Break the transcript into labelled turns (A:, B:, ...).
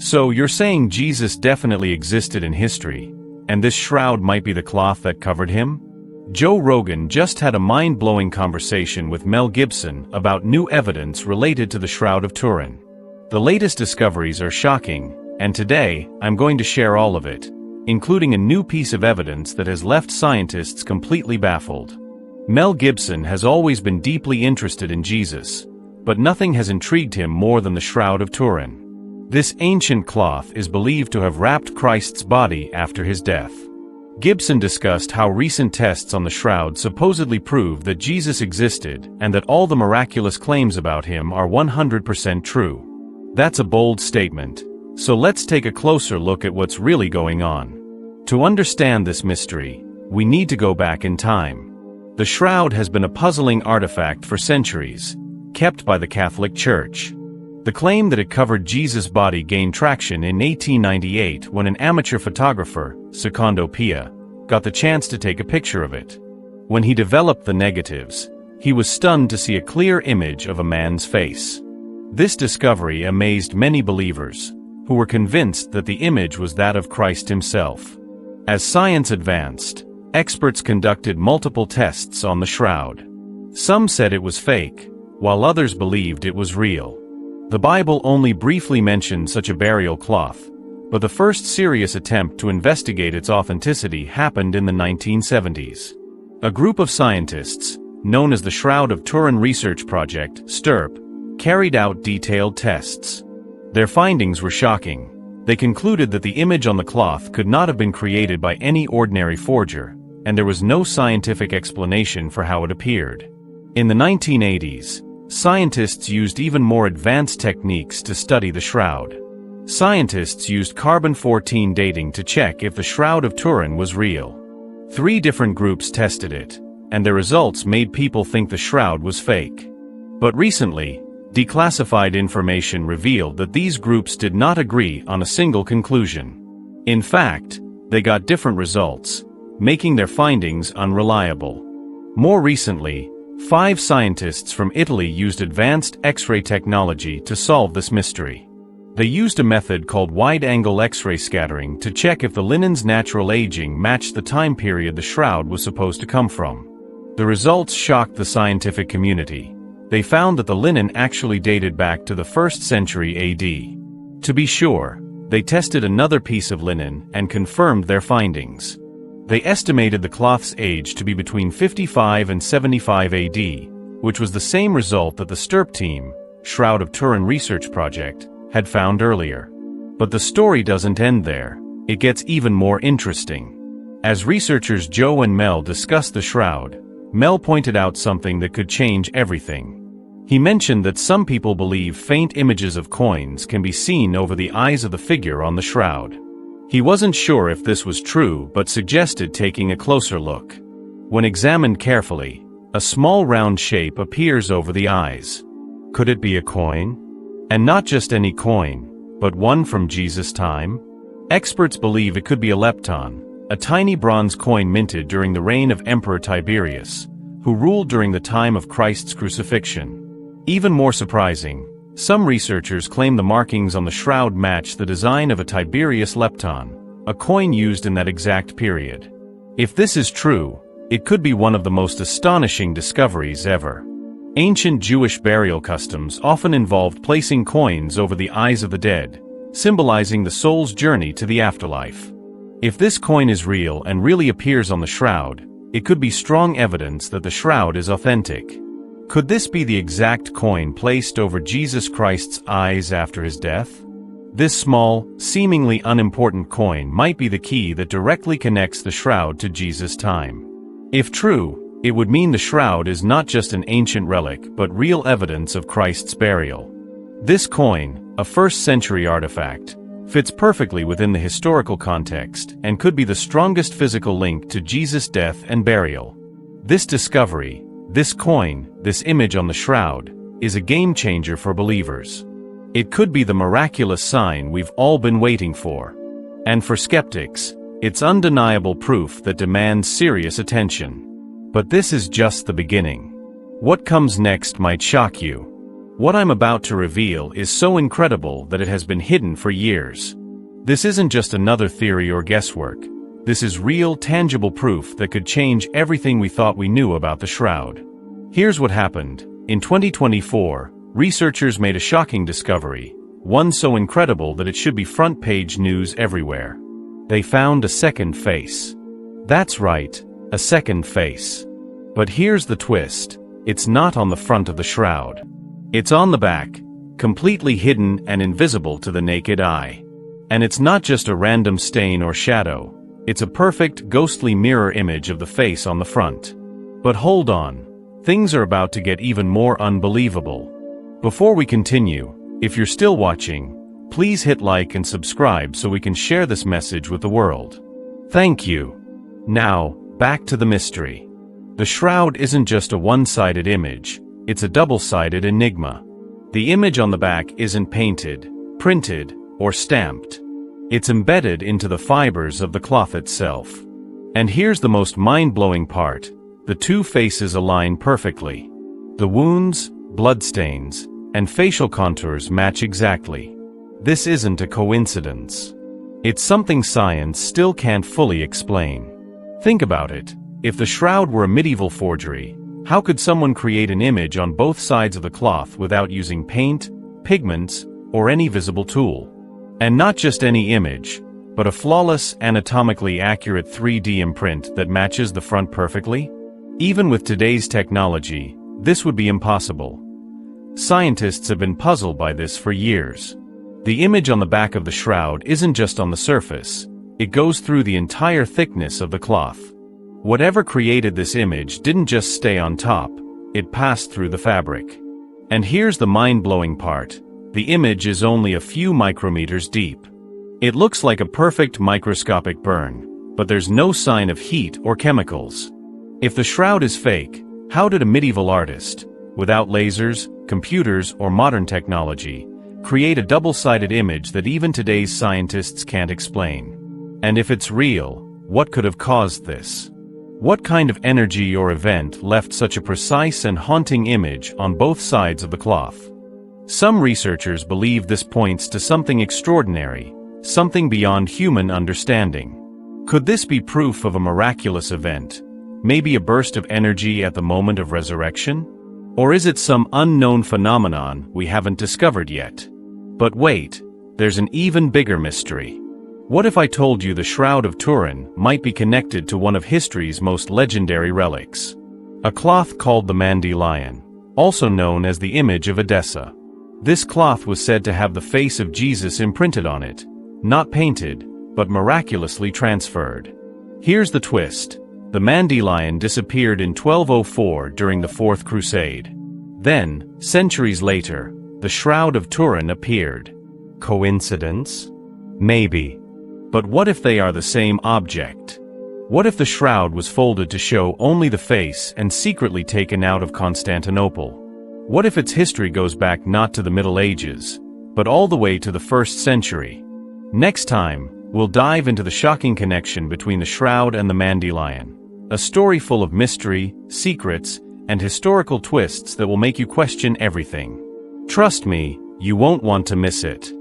A: So you're saying Jesus definitely existed in history, and this shroud might be the cloth that covered him? Joe Rogan just had a mind-blowing conversation with Mel Gibson about new evidence related to the Shroud of Turin. The latest discoveries are shocking, and today, I'm going to share all of it, including a new piece of evidence that has left scientists completely baffled. Mel Gibson has always been deeply interested in Jesus, but nothing has intrigued him more than the Shroud of Turin. This ancient cloth is believed to have wrapped Christ's body after his death. Gibson discussed how recent tests on the shroud supposedly prove that Jesus existed and that all the miraculous claims about him are 100% true. That's a bold statement, so let's take a closer look at what's really going on. To understand this mystery, we need to go back in time. The shroud has been a puzzling artifact for centuries, kept by the Catholic Church. The claim that it covered Jesus' body gained traction in 1898 when an amateur photographer, Secondo Pia, got the chance to take a picture of it. When he developed the negatives, he was stunned to see a clear image of a man's face. This discovery amazed many believers, who were convinced that the image was that of Christ himself. As science advanced, experts conducted multiple tests on the shroud. Some said it was fake, while others believed it was real. The Bible only briefly mentioned such a burial cloth, but the first serious attempt to investigate its authenticity happened in the 1970s. A group of scientists, known as the Shroud of Turin Research Project, STURP, carried out detailed tests. Their findings were shocking. They concluded that the image on the cloth could not have been created by any ordinary forger, and there was no scientific explanation for how it appeared. In the 1980s, scientists used even more advanced techniques to study the shroud. Scientists used carbon-14 dating to check if the Shroud of Turin was real. 3 different groups tested it, and their results made people think the shroud was fake. But recently, declassified information revealed that these groups did not agree on a single conclusion. In fact, they got different results, making their findings unreliable. More recently, 5 scientists from Italy used advanced X-ray technology to solve this mystery. They used a method called wide-angle X-ray scattering to check if the linen's natural aging matched the time period the shroud was supposed to come from. The results shocked the scientific community. They found that the linen actually dated back to the 1st century AD. To be sure, they tested another piece of linen and confirmed their findings. They estimated the cloth's age to be between 55 and 75 AD, which was the same result that the STURP team, Shroud of Turin Research Project, had found earlier. But the story doesn't end there. It gets even more interesting. As researchers Joe and Mel discussed the shroud, Mel pointed out something that could change everything. He mentioned that some people believe faint images of coins can be seen over the eyes of the figure on the shroud. He wasn't sure if this was true but suggested taking a closer look. When examined carefully, a small round shape appears over the eyes. Could it be a coin? And not just any coin, but one from Jesus' time? Experts believe it could be a lepton, a tiny bronze coin minted during the reign of Emperor Tiberius, who ruled during the time of Christ's crucifixion. Even more surprising, some researchers claim the markings on the shroud match the design of a Tiberius lepton, a coin used in that exact period. If this is true, it could be one of the most astonishing discoveries ever. Ancient Jewish burial customs often involved placing coins over the eyes of the dead, symbolizing the soul's journey to the afterlife. If this coin is real and really appears on the shroud, it could be strong evidence that the shroud is authentic. Could this be the exact coin placed over Jesus Christ's eyes after his death? This small, seemingly unimportant coin might be the key that directly connects the shroud to Jesus' time. If true, it would mean the shroud is not just an ancient relic but real evidence of Christ's burial. This coin, a 1st century artifact, fits perfectly within the historical context and could be the strongest physical link to Jesus' death and burial. This discovery, this coin, this image on the shroud, is a game-changer for believers. It could be the miraculous sign we've all been waiting for. And for skeptics, it's undeniable proof that demands serious attention. But this is just the beginning. What comes next might shock you. What I'm about to reveal is so incredible that it has been hidden for years. This isn't just another theory or guesswork. This is real, tangible proof that could change everything we thought we knew about the shroud. Here's what happened. In 2024, researchers made a shocking discovery, one so incredible that it should be front-page news everywhere. They found a second face. That's right, a second face. But here's the twist. It's not on the front of the shroud. It's on the back, completely hidden and invisible to the naked eye. And it's not just a random stain or shadow. It's a perfect, ghostly mirror image of the face on the front. But hold on. Things are about to get even more unbelievable. Before we continue, if you're still watching, please hit like and subscribe so we can share this message with the world. Thank you. Now, back to the mystery. The shroud isn't just a one-sided image, it's a double-sided enigma. The image on the back isn't painted, printed, or stamped. It's embedded into the fibers of the cloth itself. And here's the most mind-blowing part. The two faces align perfectly. The wounds, bloodstains, and facial contours match exactly. This isn't a coincidence. It's something science still can't fully explain. Think about it. If the shroud were a medieval forgery, how could someone create an image on both sides of the cloth without using paint, pigments, or any visible tool? And not just any image, but a flawless, anatomically accurate 3D imprint that matches the front perfectly? Even with today's technology, this would be impossible. Scientists have been puzzled by this for years. The image on the back of the shroud isn't just on the surface, it goes through the entire thickness of the cloth. Whatever created this image didn't just stay on top, it passed through the fabric. And here's the mind-blowing part. The image is only a few micrometers deep. It looks like a perfect microscopic burn, but there's no sign of heat or chemicals. If the shroud is fake, how did a medieval artist, without lasers, computers, or modern technology, create a double-sided image that even today's scientists can't explain? And if it's real, what could have caused this? What kind of energy or event left such a precise and haunting image on both sides of the cloth? Some researchers believe this points to something extraordinary, something beyond human understanding. Could this be proof of a miraculous event? Maybe a burst of energy at the moment of resurrection? Or is it some unknown phenomenon we haven't discovered yet? But wait, there's an even bigger mystery. What if I told you the Shroud of Turin might be connected to one of history's most legendary relics? A cloth called the Lion, also known as the image of Edessa. This cloth was said to have the face of Jesus imprinted on it, not painted, but miraculously transferred. Here's the twist. The Lion disappeared in 1204 during the Fourth Crusade. Then, centuries later, the Shroud of Turin appeared. Coincidence? Maybe. But what if they are the same object? What if the shroud was folded to show only the face and secretly taken out of Constantinople? What if its history goes back not to the Middle Ages, but all the way to the 1st century? Next time, we'll dive into the shocking connection between the shroud and the Lion. A story full of mystery, secrets, and historical twists that will make you question everything. Trust me, you won't want to miss it.